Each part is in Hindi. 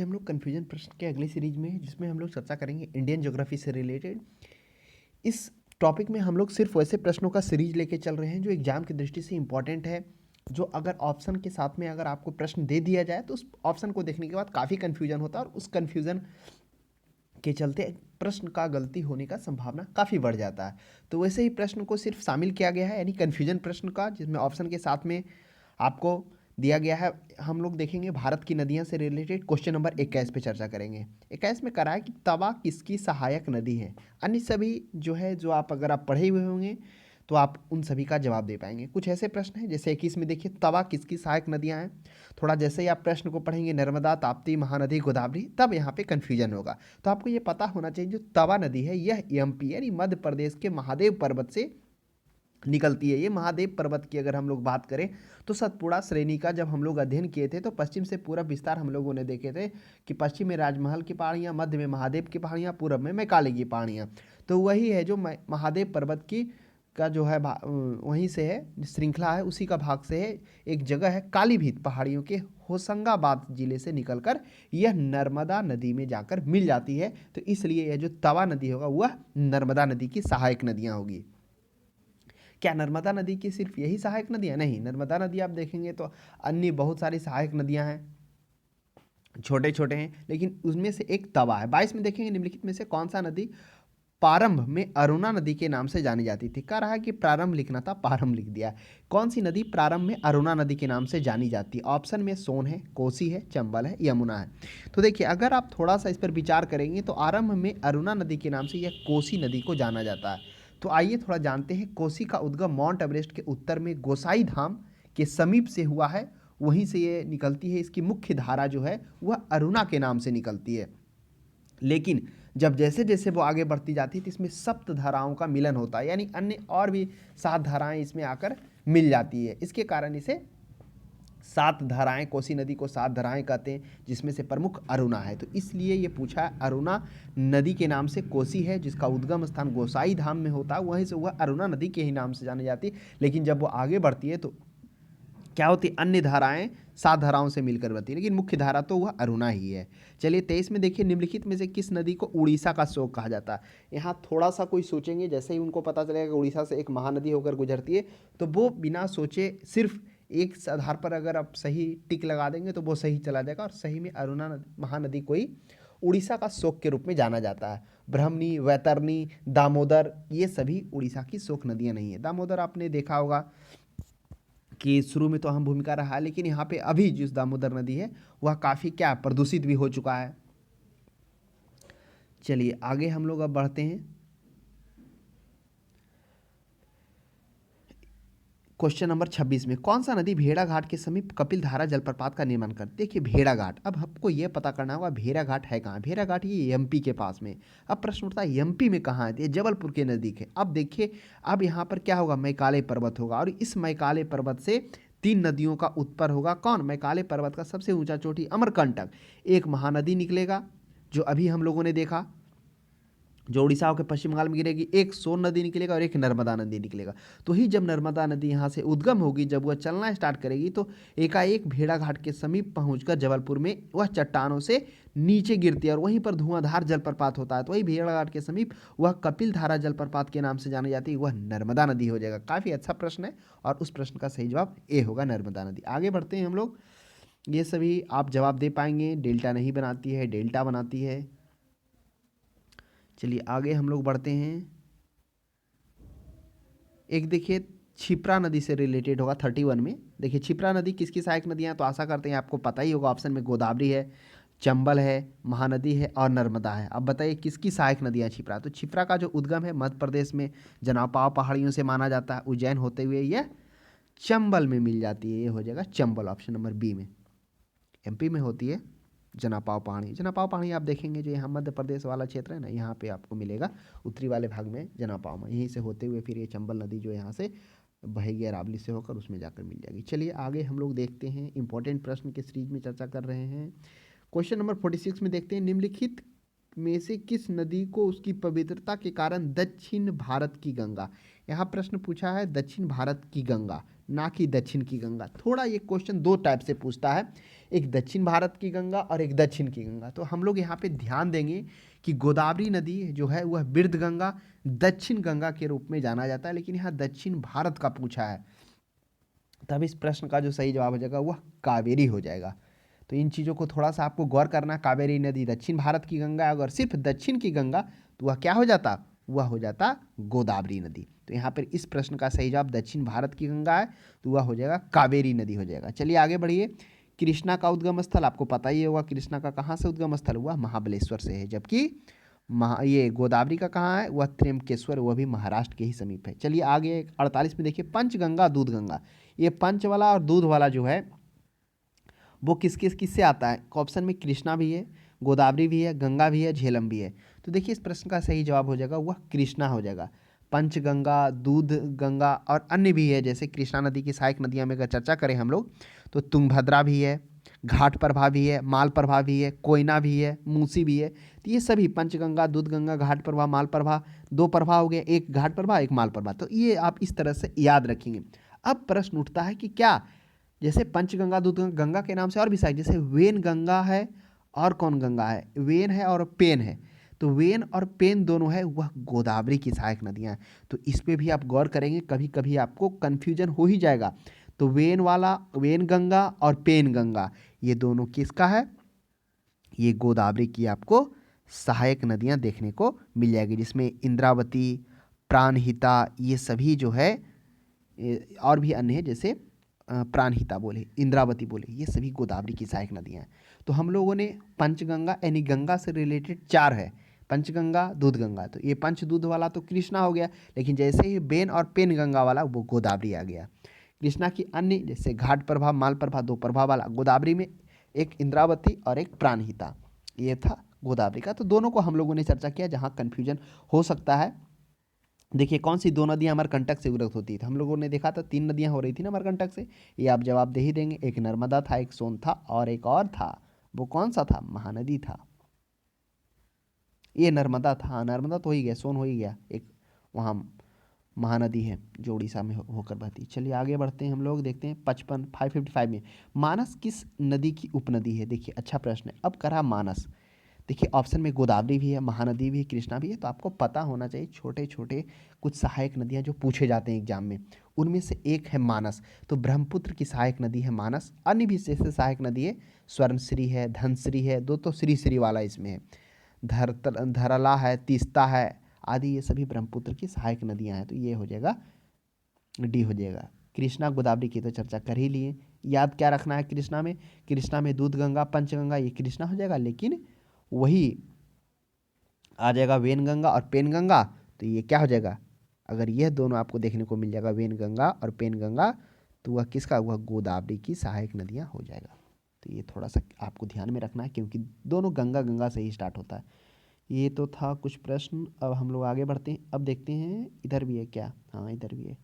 हम लोग कन्फ्यूजन प्रश्न के अगले सीरीज में हैं, जिसमें हम लोग चर्चा करेंगे इंडियन ज्योग्राफी से रिलेटेड। इस टॉपिक में हम लोग सिर्फ वैसे प्रश्नों का सीरीज लेके चल रहे हैं जो एग्जाम की दृष्टि से इंपॉर्टेंट है, जो अगर ऑप्शन के साथ में अगर आपको प्रश्न दे दिया जाए तो उस ऑप्शन को देखने के बाद काफ़ी कन्फ्यूजन होता है और उस कन्फ्यूजन के चलते प्रश्न का गलती होने का संभावना काफ़ी बढ़ जाता है। तो वैसे ही प्रश्न को सिर्फ शामिल किया गया है, यानी कन्फ्यूजन प्रश्न का, जिसमें ऑप्शन के साथ में आपको दिया गया है। हम लोग देखेंगे भारत की नदियां से रिलेटेड क्वेश्चन नंबर 21 पे चर्चा करेंगे। 21 में करा है कि तवा किसकी सहायक नदी है। अन्य सभी जो है, जो आप अगर आप पढ़े हुए होंगे तो आप उन सभी का जवाब दे पाएंगे। कुछ ऐसे प्रश्न हैं जैसे 21 में देखिए, तवा किसकी सहायक नदियां हैं। थोड़ा जैसे ही आप प्रश्न को पढ़ेंगे नर्मदा, ताप्ती, महानदी, गोदावरी, तब यहाँ पे कन्फ्यूजन होगा। तो आपको ये पता होना चाहिए जो तवा नदी है यह एमपी यानी मध्य प्रदेश के महादेव पर्वत से निकलती है। ये महादेव पर्वत की अगर हम लोग बात करें तो सतपुड़ा श्रेणी का जब हम लोग अध्ययन किए थे तो पश्चिम से पूरब विस्तार हम लोगों ने देखे थे कि पश्चिम में राजमहल की पहाड़ियाँ, मध्य में महादेव की पहाड़ियाँ, पूरब में मैकाले की पहाड़ियाँ। तो वही है जो महादेव पर्वत की का जो है वहीं से है, श्रृंखला है, उसी का भाग से है। एक जगह है कालीभीत पहाड़ियों के होशंगाबाद जिले से निकलकर यह नर्मदा नदी में जाकर मिल जाती है। तो इसलिए यह जो तवा नदी होगा वह नर्मदा नदी की सहायक नदियाँ होगी। क्या नर्मदा नदी की सिर्फ यही सहायक नदियाँ? नहीं, नर्मदा नदी आप देखेंगे तो अन्य बहुत सारी सहायक नदियाँ हैं, छोटे छोटे हैं, लेकिन उसमें से एक तवा है। 22 में देखेंगे निम्नलिखित में से कौन सा नदी प्रारंभ में अरुणा नदी के नाम से जानी जाती थी। कह रहा है कि प्रारंभ लिखना था, प्रारंभ लिख दिया। कौन सी नदी प्रारंभ में अरुणा नदी के नाम से जानी जाती है? ऑप्शन में सोन है, कोसी है, चंबल है, यमुना है। तो देखिए, अगर आप थोड़ा सा इस पर विचार करेंगे तो आरंभ में अरुणा नदी के नाम से यह कोसी नदी को जाना जाता है। तो आइए थोड़ा जानते हैं। कोसी का उद्गम माउंट एवरेस्ट के उत्तर में गोसाई धाम के समीप से हुआ है, वहीं से ये निकलती है। इसकी मुख्य धारा जो है वह अरुणा के नाम से निकलती है। लेकिन जब जैसे जैसे वो आगे बढ़ती जाती है तो इसमें सप्त धाराओं का मिलन होता है, यानी अन्य और भी 7 धाराएं इसमें आकर मिल जाती है। इसके कारण इसे 7 धाराएं, कोसी नदी को 7 धाराएं कहते हैं, जिसमें से प्रमुख अरुणा है। तो इसलिए ये पूछा है, अरुणा नदी के नाम से कोसी है, जिसका उद्गम स्थान गोसाई धाम में होता है, वहीं से वह अरुणा नदी के ही नाम से जानी जाती है। लेकिन जब वो आगे बढ़ती है तो क्या होती, अन्य धाराएं 7 धाराओं से मिलकर बनती है, लेकिन मुख्य धारा तो वह अरुणा ही है। चलिए 23 में देखिए, निम्नलिखित में से किस नदी को उड़ीसा का शोक कहा जाता है। यहाँ थोड़ा सा कोई सोचेंगे, जैसे ही उनको पता चलेगा कि उड़ीसा से एक महानदी होकर गुजरती है तो वो बिना सोचे सिर्फ एक आधार पर अगर आप सही टिक लगा देंगे तो वो सही चला जाएगा। और सही में अरुणा महानदी को ही उड़ीसा का शोक के रूप में जाना जाता है। ब्रह्मणी, वैतरणी, दामोदर, ये सभी उड़ीसा की शोक नदियाँ नहीं है। दामोदर आपने देखा होगा कि शुरू में तो अहम भूमिका रहा है, लेकिन यहाँ पे अभी जिस दामोदर नदी है वह काफ़ी क्या प्रदूषित भी हो चुका है। चलिए आगे हम लोग अब बढ़ते हैं। क्वेश्चन नंबर 26 में कौन सा नदी भेड़ाघाट के समीप कपिल धारा जलप्रपात का निर्माण करती है? देखिए भेड़ाघाट, अब हमको ये पता करना होगा भेड़ाघाट है कहाँ। भेड़ाघाट ये एमपी के पास में। अब प्रश्न उठता है एमपी में कहाँ है? ये जबलपुर के नज़दीक है। अब देखिए, अब यहाँ पर क्या होगा, मैकाले पर्वत होगा, और इस मैकाले पर्वत से 3 नदियों का उत्पर होगा। कौन? मैकाले पर्वत का सबसे ऊंचा चोटी अमरकंटक। एक महानदी निकलेगा जो अभी हम लोगों ने देखा, जो उड़ीसा के पश्चिम बंगाल में गिरेगी। एक सोन नदी निकलेगा और एक नर्मदा नदी निकलेगा। तो ही जब नर्मदा नदी यहाँ से उद्गम होगी, जब वह चलना स्टार्ट करेगी तो एकाएक भेड़ाघाट के समीप पहुंचकर जबलपुर में वह चट्टानों से नीचे गिरती है और वहीं पर धुआंधार जलप्रपात होता है। तो वही भेड़ाघाट के समीप वह कपिल धारा जलप्रपात के नाम से जानी जाती है, वह नर्मदा नदी हो जाएगा। काफ़ी अच्छा प्रश्न है और उस प्रश्न का सही जवाब ए होगा, नर्मदा नदी। आगे बढ़ते हैं हम लोग। ये सभी आप जवाब दे पाएंगे। डेल्टा नहीं बनाती है, डेल्टा बनाती है। चलिए आगे हम लोग बढ़ते हैं। एक देखिए क्षिप्रा नदी से रिलेटेड होगा 31 में। देखिए क्षिप्रा नदी किसकी सहायक नदियाँ? तो आशा करते हैं आपको पता ही होगा। ऑप्शन में गोदावरी है, चंबल है, महानदी है और नर्मदा है। अब बताइए किसकी सहायक नदियाँ क्षिप्रा? तो क्षिप्रा का जो उद्गम है मध्य प्रदेश में जनापाव पहाड़ियों से माना जाता है, उज्जैन होते हुए यह चंबल में मिल जाती है। ये हो जाएगा चंबल, ऑप्शन नंबर बी में। एमपी में होती है जनापाव पहाड़ी। जनापाव पहाड़ी आप देखेंगे जो यहाँ मध्य प्रदेश वाला क्षेत्र है ना, यहाँ पे आपको मिलेगा उत्तरी वाले भाग में जनापाव में। यहीं से होते हुए फिर ये चंबल नदी जो यहाँ से बहेगी अरावली से होकर उसमें जाकर मिल जाएगी। चलिए आगे हम लोग देखते हैं, इंपॉर्टेंट प्रश्न के सीरीज में चर्चा कर रहे हैं। क्वेश्चन नंबर 46 में देखते हैं, निम्नलिखित में से किस नदी को उसकी पवित्रता के कारण दक्षिण भारत की गंगा? यहाँ प्रश्न पूछा है दक्षिण भारत की गंगा। ना कि दक्षिण की गंगा। थोड़ा ये क्वेश्चन दो टाइप से पूछता है, एक दक्षिण भारत की गंगा और एक दक्षिण की गंगा। तो हम लोग यहाँ पे ध्यान देंगे कि गोदावरी नदी जो है वह बिर्ध गंगा, दक्षिण गंगा के रूप में जाना जाता है, लेकिन यहाँ दक्षिण भारत का पूछा है, तब इस प्रश्न का जो सही जवाब हो जाएगा वह कावेरी हो जाएगा। तो इन चीज़ों को थोड़ा सा आपको गौर करना। कावेरी नदी दक्षिण भारत की गंगा है, अगर सिर्फ दक्षिण की गंगा तो वह क्या हो जाता, वह हो जाता गोदावरी नदी। तो यहाँ पर इस प्रश्न का सही जवाब दक्षिण भारत की गंगा है, तो वह हो जाएगा कावेरी नदी हो जाएगा। चलिए आगे बढ़िए। कृष्णा का उद्गम स्थल आपको पता ही होगा, कृष्णा का कहाँ से उद्गम स्थल हुआ, महाबलेश्वर से है, जबकि ये गोदावरी का कहाँ है, वह त्र्यंबकेश्वर, वह भी महाराष्ट्र के ही समीप है। चलिए आगे 48 में देखिए, पंचगंगा दूध गंगा। ये पंच वाला और दूध वाला जो है वो किस किस किससे आता है, ऑप्शन में कृष्णा भी है, गोदावरी भी है, गंगा भी है, झेलम भी है। तो देखिए इस प्रश्न का सही जवाब हो जाएगा वह कृष्णा हो जाएगा। पंचगंगा, दूध गंगा और अन्य भी है, जैसे कृष्णा नदी की सहायक नदियों में अगर चर्चा करें हम लोग तो तुंगभद्रा भी है, घाट प्रभा भी है, माल प्रभा भी है, कोयना भी है, मूसी भी है। तो ये सभी पंचगंगा, दूध गंगा, घाट प्रभा, माल प्रभा, दो प्रभा हो गए, एक घाट प्रभा एक माल प्रभा। तो ये आप इस तरह से याद रखेंगे। अब प्रश्न उठता है कि क्या, जैसे पंचगंगा दूध गंगा, गंगा के नाम से और भी शायद, जैसे वेन गंगा है और कौन गंगा है, वेन है और पेन है। तो वेन और पेन दोनों है वह गोदावरी की सहायक नदियां हैं। तो इस पे भी आप गौर करेंगे, कभी कभी आपको कन्फ्यूजन हो ही जाएगा। तो वेन वाला, वेन गंगा और पेन गंगा, ये दोनों किसका है, ये गोदावरी की आपको सहायक नदियां देखने को मिल जाएगी, जिसमें इंद्रावती, प्राणहिता, ये सभी जो है और भी अन्य है, जैसे प्राणहिता बोले, इंद्रावती बोले, ये सभी गोदावरी की सहायक नदियां हैं। तो हम लोगों ने पंचगंगा यानी गंगा से रिलेटेड चार है, पंचगंगा, दूध गंगा। तो ये पंच दूध वाला तो कृष्णा हो गया, लेकिन जैसे ही बेन और पेन गंगा वाला वो गोदावरी आ गया। कृष्णा की अन्य जैसे घाट प्रभा, माल प्रभा, दो प्रभा वाला, गोदावरी में एक इंद्रावती और एक प्राणहिता, ये था गोदावरी का। तो दोनों को हम लोगों ने चर्चा किया, जहाँ कन्फ्यूजन हो सकता है। देखिए कौन सी दो नदियां अमरकंटक से उगत होती थी, हम लोगों ने देखा था तीन नदियां हो रही थी ना अमरकंटक से, ये आप जवाब दे ही देंगे। एक नर्मदा था, एक सोन था और एक और था, वो कौन सा था, महानदी था। ये नर्मदा था, नर्मदा तो हो ही गया, सोन हो ही गया, एक वहाँ महानदी है जो उड़ीसा में होकर बहती। चलिए आगे बढ़ते हैं हम लोग, देखते हैं 555 में मानस किस नदी की उपनदी है। देखिए अच्छा प्रश्न है। अब करा मानस, देखिए ऑप्शन में गोदावरी भी है, महानदी भी है, कृष्णा भी है। तो आपको पता होना चाहिए छोटे छोटे कुछ सहायक नदियां जो पूछे जाते हैं एग्जाम में, उनमें से एक है मानस। तो ब्रह्मपुत्र की सहायक नदी है मानस। अन्य भी जैसे सहायक नदी है, स्वर्णश्री है, धनश्री है, दो तो श्री श्री वाला इसमें है, धरला है, तीस्ता है आदि, ये सभी ब्रह्मपुत्र की सहायक नदियां हैं। तो ये हो जाएगा डी हो जाएगा। कृष्णा गोदावरी की तो चर्चा कर ही लिए। याद क्या रखना है कृष्णा में, कृष्णा में दूध गंगा, पंचगंगा, ये कृष्णा हो जाएगा, लेकिन वही आ जाएगा वेन गंगा और पेन गंगा। तो ये क्या हो जाएगा, अगर यह दोनों आपको देखने को मिल जाएगा वेन गंगा और पेन गंगा, तो वह किसका, वह गोदावरी की सहायक नदियां हो जाएगा। तो ये थोड़ा सा आपको ध्यान में रखना है, क्योंकि दोनों गंगा गंगा से ही स्टार्ट होता है। ये तो था कुछ प्रश्न। अब हम लोग आगे बढ़ते हैं, अब देखते हैं इधर भी है क्या, हाँ इधर भी है।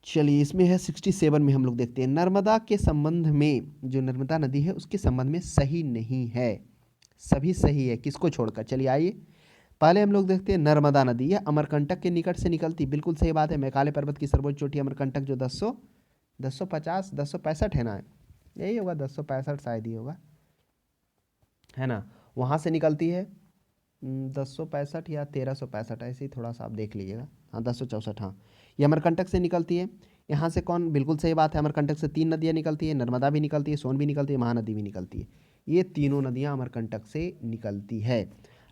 चलिए इसमें है 67 में हम लोग देखते हैं, नर्मदा के संबंध में, जो नर्मदा नदी है उसके संबंध में सही नहीं है, सभी सही है, किसको छोड़कर। चलिए आइए पहले हम लोग देखते हैं नर्मदा नदी, यह अमरकंटक के निकट से निकलती, बिल्कुल सही बात है। मेघालय पर्वत की सर्वोच्च चोटी अमरकंटक, जो 1065 है ना, यही होगा 1065 शायद ही होगा, है ना, वहाँ से निकलती है। 1065 या 1365, ऐसे ही थोड़ा सा आप देख लीजिएगा, हाँ 1064, हाँ ये अमरकंटक से निकलती है। यहाँ से कौन, बिल्कुल सही बात है, अमरकंटक से तीन नदियाँ निकलती है, नर्मदा भी निकलती है, सोन भी निकलती है, महानदी भी निकलती है। ये तीनों नदियाँ अमरकंटक से निकलती है।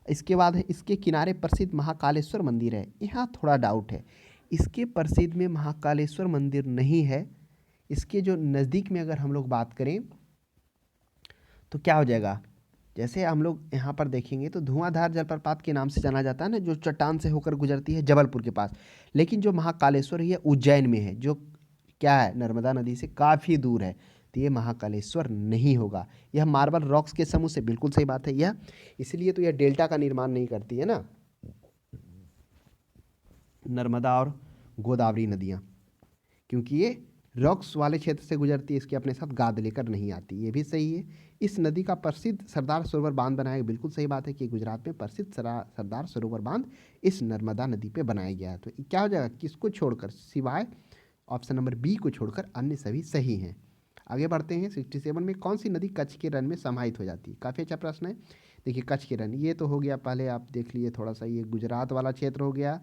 इसके बाद है इसके किनारे प्रसिद्ध महाकालेश्वर मंदिर है, यहाँ थोड़ा डाउट है, इसके प्रसिद्ध में महाकालेश्वर मंदिर नहीं है। इसके जो नज़दीक में अगर हम लोग बात करें तो क्या हो जाएगा, जैसे हम लोग यहाँ पर देखेंगे तो धुआंधार जलप्रपात के नाम से जाना जाता है ना, जो चट्टान से होकर गुजरती है जबलपुर के पास। लेकिन जो महाकालेश्वर है ये उज्जैन में है, जो क्या है, नर्मदा नदी से काफ़ी दूर है। तो ये महाकालेश्वर नहीं होगा, यह मार्बल रॉक्स के समूह से, बिल्कुल सही बात है यह, इसलिए तो यह डेल्टा का निर्माण नहीं करती है ना, नर्मदा और गोदावरी नदियाँ, क्योंकि ये रॉक्स वाले क्षेत्र से गुजरती है, इसके अपने साथ गाद लेकर नहीं आती, ये भी सही है। इस नदी का प्रसिद्ध सरदार सरोवर बांध बनाया गया, बिल्कुल सही बात है कि गुजरात में प्रसिद्ध सरदार सरोवर बांध इस नर्मदा नदी पे बनाया गया है। तो क्या हो जाएगा, किसको छोड़कर, सिवाय ऑप्शन नंबर बी को छोड़कर अन्य सभी सही हैं। आगे बढ़ते हैं। 67 में कौन सी नदी कच्छ के रण में समाहित हो जाती है? काफ़ी अच्छा प्रश्न है। देखिए कच्छ के रण, ये तो हो गया, पहले आप देख लिए थोड़ा सा, ये गुजरात वाला क्षेत्र हो गया।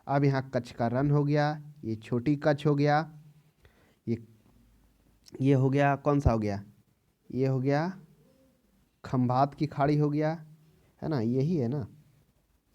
अब यहाँ कच्छ का रण हो गया, ये छोटी कच्छ हो गया, ये हो गया, कौन सा हो गया, ये हो गया खंभात की खाड़ी हो गया, है ना, यही है ना,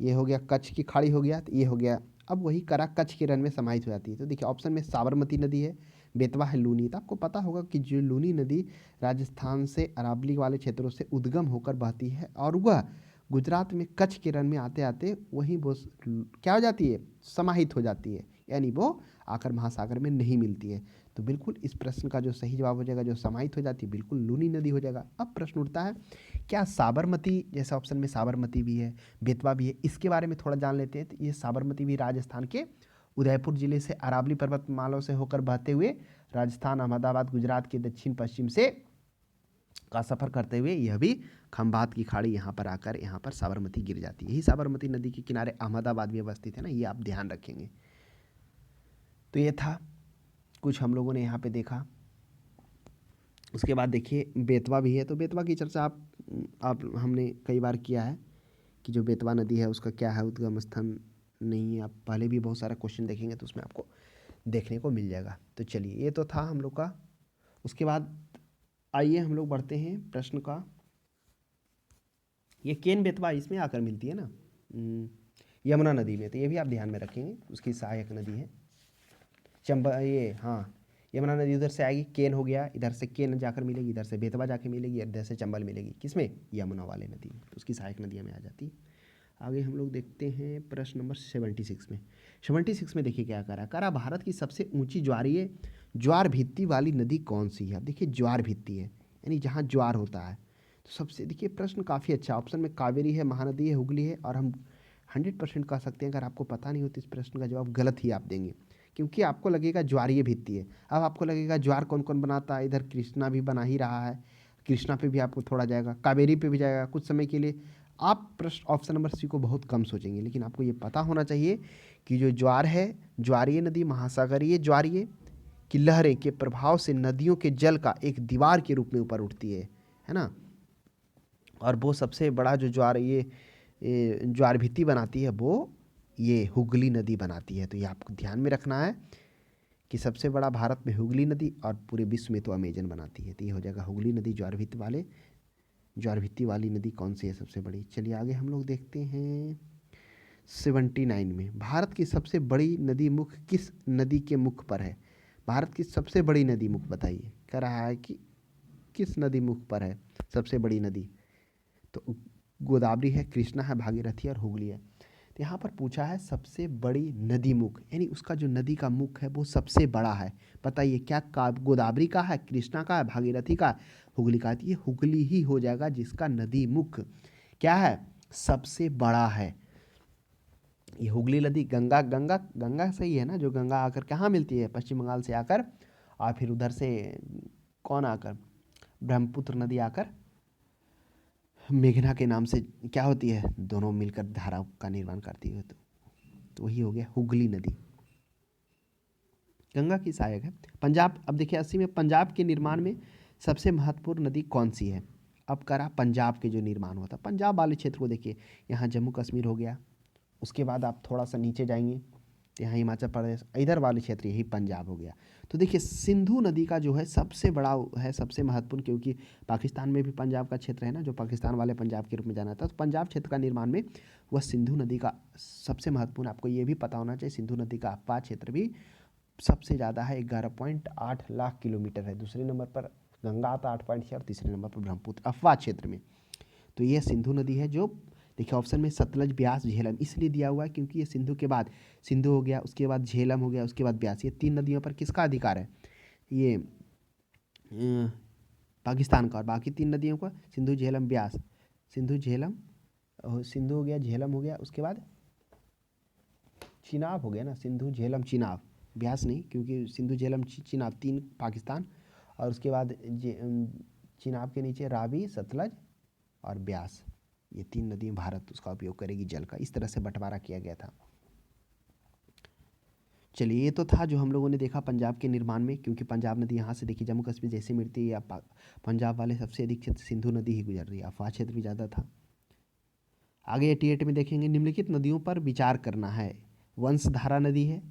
ये हो गया कच्छ की खाड़ी हो गया, तो ये हो गया। अब वही करा कच्छ के रण में समाहित हो जाती है। तो देखिए ऑप्शन में साबरमती नदी है, बेतवा है, लूनी। तो आपको पता होगा कि जो लूनी नदी राजस्थान से अरावली वाले क्षेत्रों से उद्गम होकर बहती है और वह गुजरात में कच्छ के रण में आते आते वहीं वो क्या हो जाती है, समाहित हो जाती है, यानी वो आकर महासागर में नहीं मिलती है। तो बिल्कुल इस प्रश्न का जो सही जवाब हो जाएगा, जो समाहित हो जाती है, बिल्कुल लूनी नदी हो जाएगा। अब प्रश्न उठता है, क्या साबरमती, जैसे ऑप्शन में साबरमती भी है, बेतवा भी है, इसके बारे में थोड़ा जान लेते हैं। तो ये साबरमती भी राजस्थान के उदयपुर जिले से अरावली पर्वतमालाओं से होकर बहते हुए राजस्थान, अहमदाबाद, गुजरात के दक्षिण पश्चिम से का सफर करते हुए यह भी खंभात की खाड़ी यहाँ पर आकर यहाँ पर साबरमती गिर जाती है। यही साबरमती नदी के किनारे अहमदाबाद भी अवस्थित है ना, ये आप ध्यान रखेंगे। तो ये था कुछ हम लोगों ने यहाँ पे देखा। उसके बाद देखिए बेतवा भी है। तो बेतवा की चर्चा आप हमने कई बार किया है कि जो बेतवा नदी है उसका क्या है उद्गम स्थान, नहीं है, आप पहले भी बहुत सारा क्वेश्चन देखेंगे तो उसमें आपको देखने को मिल जाएगा। तो चलिए ये तो था हम लोग का। उसके बाद आइए हम लोग बढ़ते हैं प्रश्न का। ये केन बेतवा इसमें आकर मिलती है ना, यमुना नदी में, तो ये भी आप ध्यान में रखेंगे, उसकी सहायक नदी है चंबा, ये हाँ यमुना नदी उधर से आएगी, केन हो गया, इधर से केन जाकर मिलेगी, इधर से बेतवा जाके मिलेगी, इधर से चंबल मिलेगी, किसमें, यमुना वाले नदी में, तो उसकी सहायक नदियाँ में आ जाती है। आगे हम लोग देखते हैं प्रश्न नंबर 76 में। 76 में देखिए क्या करा भारत की सबसे ऊंची ज्वार भित्ति वाली नदी कौन सी है? अब देखिए ज्वार भित्ति है, यानी जहाँ ज्वार होता है। तो सबसे देखिए प्रश्न काफ़ी अच्छा, ऑप्शन में कावेरी है, महानदी है, हुगली है, और हम 100% कह सकते हैं अगर आपको पता नहीं हो तो इस प्रश्न का जवाब गलत ही आप देंगे, क्योंकि आपको लगेगा ज्वारीय भित्ति है। अब आपको लगेगा ज्वार कौन कौन बनाता है, इधर कृष्णा भी बना ही रहा है, कृष्णा पे भी आपको थोड़ा जाएगा, कावेरी पे भी जाएगा कुछ समय के लिए। आप प्रश्न ऑप्शन नंबर सी को बहुत कम सोचेंगे, लेकिन आपको ये पता होना चाहिए कि जो ज्वार है, ज्वारीय नदी महासागरीय ज्वारीय की लहरें के प्रभाव से नदियों के जल का एक दीवार के रूप में ऊपर उठती है ना। और वो सबसे बड़ा जो ज्वार ये ज्वार भित्ति बनाती है वो ये हुगली नदी बनाती है। तो ये आपको ध्यान में रखना है कि सबसे बड़ा भारत में हुगली नदी और पूरे विश्व में तो अमेजन बनाती है। तो ये हो जाएगा हुगली नदी ज्वार भित्ति वाली नदी कौन सी है सबसे बड़ी। चलिए आगे हम लोग देखते हैं 79 में, भारत की सबसे बड़ी नदी मुख किस नदी के मुख पर है? भारत की सबसे बड़ी नदी मुख बताइए, कह रहा है कि किस नदी मुख पर है सबसे बड़ी नदी। तो गोदावरी है, कृष्णा है, भागीरथी और हुगली है। तो यहाँ पर पूछा है सबसे बड़ी नदी मुख, यानी उसका जो नदी का मुख है वो सबसे बड़ा है। बताइए क्या का गोदावरी का है, कृष्णा का है, भागीरथी का, हुगली का? तो ये हुगली ही हो जाएगा जिसका नदी मुख क्या है, सबसे बड़ा है। ये हुगली नदी गंगा गंगा गंगा सही है ना, जो गंगा आकर कहाँ मिलती है, पश्चिम बंगाल से आकर, और फिर उधर से कौन आकर, ब्रह्मपुत्र नदी आकर मेघना के नाम से क्या होती है, दोनों मिलकर धारा का निर्माण करती है। तो वही हो गया हुगली नदी, गंगा की सहायक है। पंजाब, अब देखिए 80 में पंजाब के निर्माण में सबसे महत्वपूर्ण नदी कौन सी है? अब करा पंजाब के जो निर्माण हुआ था, पंजाब वाले क्षेत्र को देखिए, यहाँ जम्मू कश्मीर हो गया, उसके बाद आप थोड़ा सा नीचे जाएंगे तो यहाँ हिमाचल प्रदेश, इधर वाले क्षेत्र यही पंजाब हो गया। तो देखिए सिंधु नदी का जो है सबसे बड़ा है, सबसे महत्वपूर्ण, क्योंकि पाकिस्तान में भी पंजाब का क्षेत्र है ना, जो पाकिस्तान वाले पंजाब के रूप में जाना था। तो पंजाब क्षेत्र का निर्माण में वह सिंधु नदी का सबसे महत्वपूर्ण। आपको ये भी पता होना चाहिए सिंधु नदी का अफवाह क्षेत्र भी सबसे ज़्यादा है, 11.8 लाख किलोमीटर है। दूसरे नंबर पर गंगा आता 8.6 और तीसरे नंबर पर ब्रह्मपुत्र अफवाह क्षेत्र में। तो ये सिंधु नदी है। जो देखिए ऑप्शन में सतलज, ब्यास, झेलम इसलिए दिया हुआ है क्योंकि ये सिंधु के बाद, सिंधु हो गया, उसके बाद झेलम हो गया, उसके बाद ब्यास, ये 3 नदियों पर किसका अधिकार है, ये पाकिस्तान का, और बाकी 3 नदियों का सिंधु, झेलम, ब्यास, सिंधु, झेलम, सिंधु हो गया, झेलम हो गया, उसके बाद चिनाब हो गया ना, सिंधु, झेलम, चिनाब, ब्यास नहीं, क्योंकि सिंधु, झेलम, चिनाब 3 पाकिस्तान, और उसके बाद चिनाब के नीचे रावी, सतलज और ब्यास, ये 3 नदियाँ भारत उसका उपयोग करेगी जल का। इस तरह से बंटवारा किया गया था। चलिए, ये तो था जो हम लोगों ने देखा पंजाब के निर्माण में, क्योंकि पंजाब नदी यहाँ से देखिए जम्मू कश्मीर जैसे मिलती है, या पंजाब वाले सबसे अधिक क्षेत्र सिंधु नदी ही गुजर रही है, अफवाह क्षेत्र भी ज़्यादा था। आगे 88 में देखेंगे, निम्नलिखित नदियों पर विचार करना है। वंशधारा नदी है,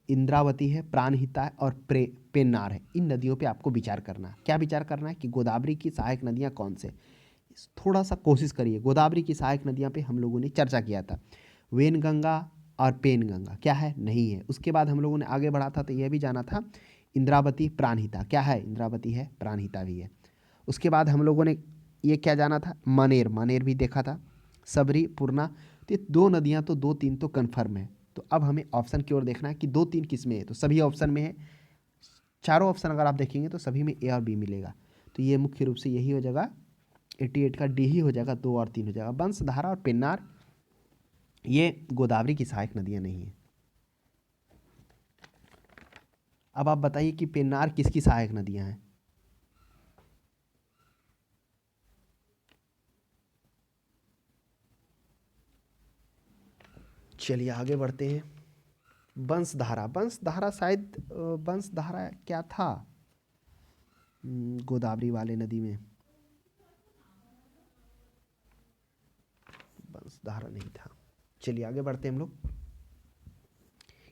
इंद्रावती है, प्राणहिता है और पेन्नार है। इन नदियों पे आपको विचार करना है। क्या विचार करना है कि गोदावरी की सहायक नदियाँ कौन से। थोड़ा सा कोशिश करिए। गोदावरी की सहायक नदियाँ पे हम लोगों ने चर्चा किया था। वेनगंगा और पेनगंगा क्या है, नहीं है। उसके बाद हम लोगों ने आगे बढ़ा था तो यह भी जाना था इंद्रावती प्राणहिता क्या है, इंद्रावती है, प्राणहिता भी है। उसके बाद हम लोगों ने ये क्या जाना था, मनेर, मनेर भी देखा था, सबरी, पूर्णा। तो ये दो नदियाँ तो, दो तीन तो कन्फर्म है। तो अब हमें ऑप्शन की ओर देखना है कि दो तीन किस में है। तो सभी ऑप्शन में है, चारों ऑप्शन अगर आप देखेंगे तो सभी में ए और बी मिलेगा। तो ये मुख्य रूप से यही हो जाएगा, 88 का डी ही हो जाएगा, 2 और 3 हो जाएगा। बंसधारा और पेन्नार ये गोदावरी की सहायक नदियाँ नहीं है। अब आप बताइए कि पेन्नार किसकी सहायक नदियाँ हैं। चलिए आगे बढ़ते हैं। बंसधारा, बंसधारा शायद बंसधारा क्या था गोदावरी वाले नदी में, बंसधारा नहीं था। चलिए आगे बढ़ते हैं हम लोग।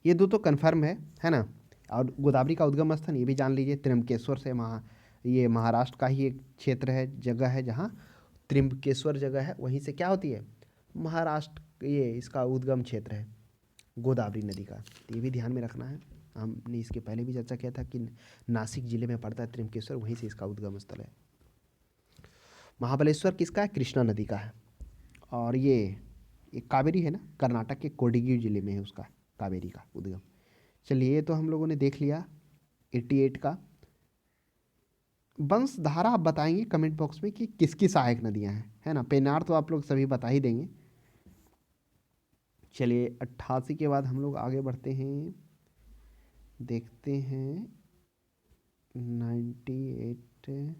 ये दो तो कन्फर्म है ना। और गोदावरी का उद्गम स्थान ये भी जान लीजिए, त्र्यंबकेश्वर से ये महाराष्ट्र का ही एक क्षेत्र है, जगह है जहाँ त्र्यंबकेश्वर जगह है, वहीं से क्या होती है, महाराष्ट्र, ये इसका उद्गम क्षेत्र है गोदावरी नदी का। तो ये भी ध्यान में रखना है। हमने इसके पहले भी चर्चा किया था कि नासिक जिले में पड़ता है त्र्यंबकेश्वर, वहीं से इसका उद्गम स्थल है। महाबलेश्वर किसका है, कृष्णा नदी का है। और ये कावेरी है ना, कर्नाटक के कोडिगी जिले में है उसका, कावेरी का उद्गम। चलिए ये तो हम लोगों ने देख लिया 88 का। वंशधारा आप बताएंगे कमेंट बॉक्स में कि किसकी सहायक नदियां हैं, है ना। पेनार तो आप लोग सभी बता ही देंगे। चलिए 88 के बाद हम लोग आगे बढ़ते हैं, देखते हैं 98।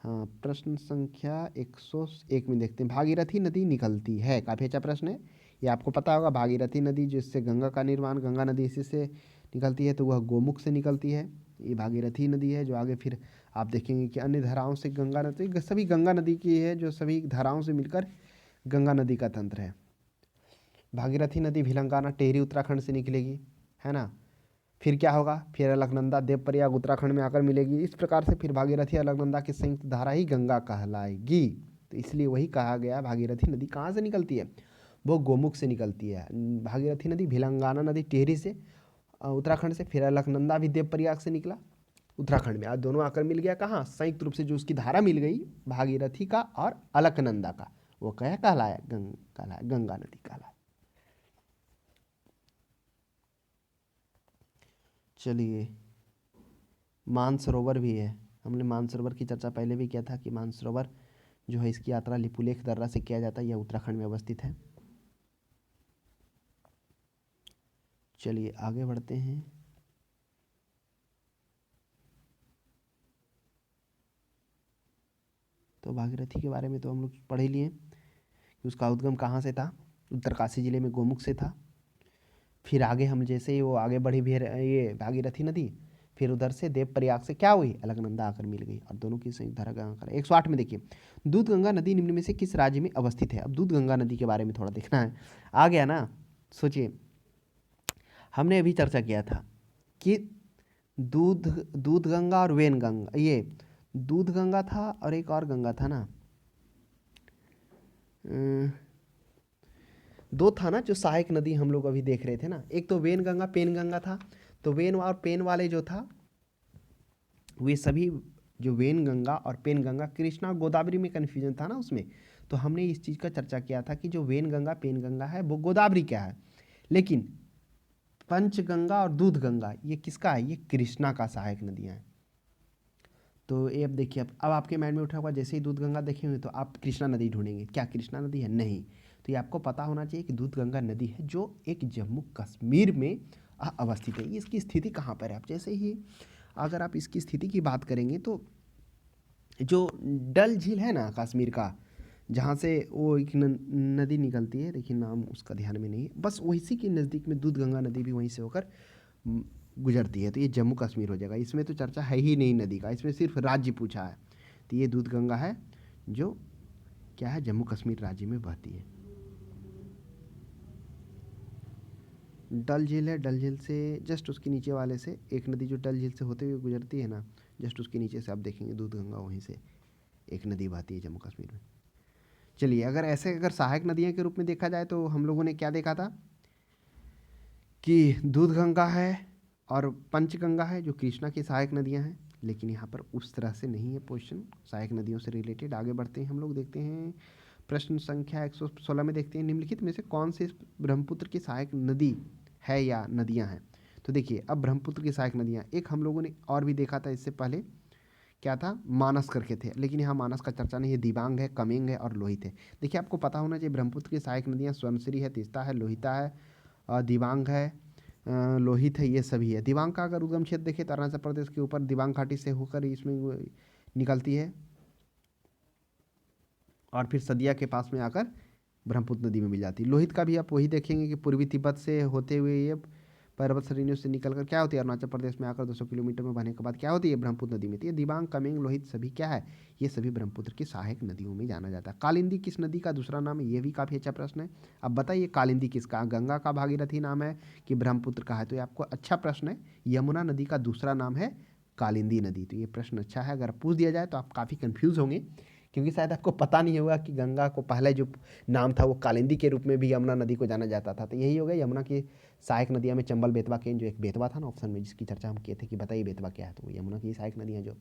हाँ, प्रश्न संख्या 101 में देखते हैं, भागीरथी नदी निकलती है, काफ़ी अच्छा प्रश्न है। ये आपको पता होगा, भागीरथी नदी जिससे गंगा का निर्माण, गंगा नदी इसी से निकलती है, तो वह गोमुख से निकलती है। ये भागीरथी नदी है, जो आगे फिर आप देखेंगे कि अन्य धाराओं से गंगा नदी, सभी गंगा नदी की है, जो सभी धाराओं से मिलकर गंगा नदी का तंत्र है। भागीरथी नदी भिलंगाना, टेहरी उत्तराखंड से निकलेगी, है ना। फिर क्या होगा, फिर अलकनंदा देवप्रयाग उत्तराखंड में आकर मिलेगी। इस प्रकार से फिर भागीरथी अलकनंदा की संयुक्त धारा ही गंगा कहलाएगी। तो इसलिए वही कहा गया, भागीरथी नदी कहाँ से निकलती है, वो गोमुख से निकलती है। भागीरथी नदी भिलंगाना नदी टेहरी से, उत्तराखंड से, फिर अलकनंदा भी देवप्रयाग से निकला उत्तराखंड में, आज दोनों आकर मिल गया कहाँ, संयुक्त रूप से जो उसकी धारा मिल गई भागीरथी का और अलकनंदा का, वो क्या कहलाया, गंगा नदी कहलाया। चलिए मानसरोवर भी है, हमने मानसरोवर की चर्चा पहले भी किया था कि मानसरोवर जो है इसकी यात्रा लिपुलेख दर्रा से किया जाता है, यह उत्तराखंड में अवस्थित है। चलिए आगे बढ़ते हैं। तो भागीरथी के बारे में तो हम लोग पढ़ ही लिए कि उसका उद्गम कहाँ से था, उत्तरकाशी जिले में गोमुख से था। फिर आगे हम जैसे ही वो आगे बढ़ी भी ये भागीरथी नदी, फिर उधर से देवप्रयाग से क्या हुई, अलकनंदा आकर मिल गई और दोनों की संयुक्त धारा गंगा कर। 108 में देखिए, दूध गंगा नदी निम्न में से किस राज्य में अवस्थित है। अब दूध गंगा नदी के बारे में थोड़ा देखना है, आ गया ना। सोचिए, हमने अभी चर्चा किया था कि दूध दूध गंगा और वेन गंगा, ये दूध गंगा था और एक और गंगा था ना, दो था ना जो सहायक नदी हम लोग अभी देख रहे थे ना, एक तो वेन गंगा, पेन गंगा था। तो वेन और पेन वाले जो था, वे सभी जो वेन गंगा और पेन गंगा, कृष्णा और गोदावरी में कन्फ्यूजन था ना उसमें, तो हमने इस चीज़ का चर्चा किया था कि जो वेन गंगा पेन गंगा है वो गोदावरी क्या है, लेकिन पंचगंगा और दूध गंगा ये किसका है, ये कृष्णा का सहायक नदियाँ हैं। तो ये अब देखिए, अब आपके माइंड में उठा हुआ, जैसे ही दूध गंगा देखेंगे तो आप कृष्णा नदी ढूंढेंगे, क्या कृष्णा नदी है, नहीं। तो ये आपको पता होना चाहिए कि दूध गंगा नदी है जो एक जम्मू कश्मीर में अवस्थित है। इसकी स्थिति कहाँ पर है, आप जैसे ही अगर आप इसकी स्थिति की बात करेंगे तो जो डल झील है ना कश्मीर का, जहाँ से वो एक नदी निकलती है, लेकिन नाम उसका ध्यान में नहीं है, बस वही के नज़दीक में दूध गंगा नदी भी वहीं से होकर गुजरती है, तो ये जम्मू कश्मीर हो जाएगा। इसमें तो चर्चा है ही नहीं नदी का, इसमें सिर्फ राज्य पूछा है। तो ये दूध गंगा है जो क्या है, जम्मू कश्मीर राज्य में बहती है। डल झील है, डल झील से जस्ट उसके नीचे वाले से एक नदी जो डल झील से होते हुए गुजरती है ना, जस्ट उसके नीचे से आप देखेंगे दूध गंगा, वहीं से एक नदी बहती है जम्मू कश्मीर में। चलिए, अगर सहायक नदियाँ के रूप में देखा जाए तो हम लोगों ने क्या देखा था कि दूध गंगा है और पंचगंगा है जो कृष्णा की सहायक नदियाँ हैं। लेकिन यहाँ पर उस तरह से नहीं है क्वेश्चन सहायक नदियों से रिलेटेड। आगे बढ़ते हैं, हम लोग देखते हैं प्रश्न संख्या 116 में देखते हैं, निम्नलिखित में से कौन से ब्रह्मपुत्र की सहायक नदी है या नदियाँ हैं। तो देखिए, अब ब्रह्मपुत्र की सहायक नदियाँ, एक हम लोगों ने और भी देखा था इससे पहले, क्या था, मानस करके थे, लेकिन यहाँ मानस का चर्चा नहीं है। दिबांग है, कमेंग है और लोहित है। देखिए, आपको पता होना चाहिए ब्रह्मपुत्र की सहायक नदियाँ सोनश्री है, तीस्ता है, लोहिता है, दिबांग है, लोहित है, ये सभी है। दिबांग का अगर उद्गम क्षेत्र देखें तो अरुणाचल प्रदेश के ऊपर दिबांग घाटी से होकर इसमें निकलती है और फिर सदिया के पास में आकर ब्रह्मपुत्र नदी में मिल जाती है। लोहित का भी आप वही देखेंगे कि पूर्वी तिब्बत से होते हुए ये पर्वत श्रेणियों से निकलकर क्या होती है, अरुणाचल प्रदेश में आकर 200 किलोमीटर में बहने के बाद क्या होती है, ब्रह्मपुत्र नदी में। तो ये दिबांग, कमेंग, लोहित सभी क्या है, ये सभी ब्रह्मपुत्र की सहायक नदियों में जाना जाता है। कालिंदी किस नदी का दूसरा नाम है, ये भी काफ़ी अच्छा प्रश्न है। अब बताइए कालिंदी किसका, गंगा का भागीरथी नाम है कि ब्रह्मपुत्र का है। तो ये आपको अच्छा प्रश्न है। यमुना नदी का दूसरा नाम है कालिंदी नदी। तो ये प्रश्न अच्छा है, अगर पूछ दिया जाए तो आप काफ़ी कन्फ्यूज़ होंगे, क्योंकि शायद आपको पता नहीं होगा कि गंगा को पहले जो नाम था वो कालिंदी के रूप में भी यमुना नदी को जाना जाता था। तो यही हो गया यमुना की सहायक नदियाँ में चंबल, बेतवा, केन, जो एक बेतवा था ना ऑप्शन में जिसकी चर्चा हम किए थे कि बताइए बेतवा क्या है, तो वो यमुना की सहायक नदियाँ जो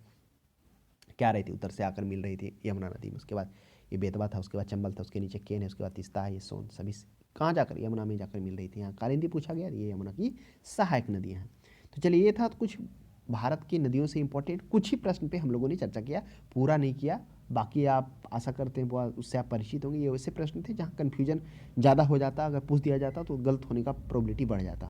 क्या रही थी, उत्तर से आकर मिल रही थी यमुना नदी में। उसके बाद ये बेतवा था, उसके बाद चंबल था, उसके नीचे केन है, उसके बाद तीस्ता है, ये सोन, सभी कहाँ जाकर, यमुना में जाकर मिल रही थी। यहाँ कालिंदी पूछा गया, ये यमुना की सहायक नदियाँ हैं। तो चलिए, ये था कुछ भारत की नदियों से इंपॉर्टेंट कुछ ही प्रश्न पे हम लोगों ने चर्चा किया, पूरा नहीं किया। बाकी आप आशा करते हैं वो उससे आप परिचित होंगे। ये वैसे प्रश्न थे जहाँ कन्फ्यूजन ज़्यादा हो जाता, अगर पूछ दिया जाता तो गलत होने का प्रोबेबिलिटी बढ़ जाता।